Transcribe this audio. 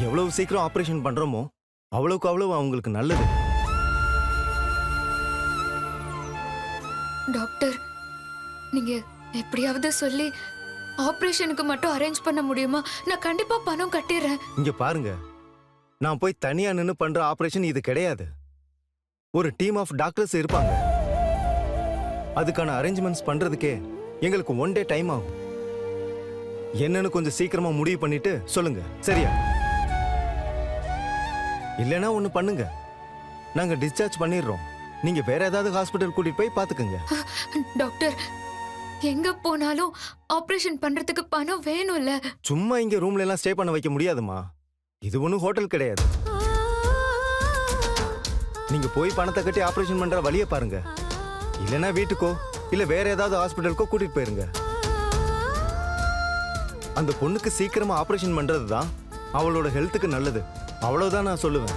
எவ்வளவு சீக்கிரம் ஆபரேஷன் பண்றோமோ அவ்வளவுக்கு அவ்வளவு அவங்களுக்கு நல்லது. டாக்டர், நீங்க எப்படியாவது சொல்லி ஆபரேஷனுக்கு மட்டும் அரேஞ்ச் பண்ண முடியுமா? நான் கண்டிப்பா பணம் கட்டிடுறேன். இங்க பாருங்க, நான் போய் தனியா நின்னு பண்ற ஆபரேஷன் இது கிடையாது. ஒரு டீம் ஆஃப் டாக்டர்ஸ் இருப்பாங்க. அதுக்கான அரேஞ்ச்மெண்ட்ஸ் பண்றதுக்கே எங்களுக்கு 1 டே டைம் ஆகும். என்னன்னு கொஞ்சம் சீக்கிரமா முடிவு பண்ணிட்டு சொல்லுங்க, சரியா? இல்லைன்னா ஒண்ணு பண்ணுங்க, நாங்க டிஸ்சார்ஜ் பண்ணிடுறோம். நீங்க வேற ஏதாவது ஹாஸ்பிட்டல் கூட்டிட்டு போய் பாத்துக்கங்க. டாக்டர், எங்க போனாலும் ஆபரேஷன் பண்றதுக்கு பணம் வேணும்ல. சும்மா இங்க ரூம்ல எல்லாம் ஸ்டே பண்ண வைக்க முடியாதுமா. இது ஒன்றும் ஹோட்டல் கிடையாது. நீங்க போய் பணத்தை கட்டி ஆபரேஷன் பண்ற வழியை பாருங்க. இல்லைன்னா வீட்டுக்கோ இல்ல வேற ஏதாவது ஹாஸ்பிட்டலுக்கோ கூட்டிட்டு போயிருங்க. அந்த பொண்ணுக்கு சீக்கிரமா ஆபரேஷன் பண்றது தான் அவளோட ஹெல்த்துக்கு நல்லது. அவ்வளவுதான் நான் சொல்லுவேன்.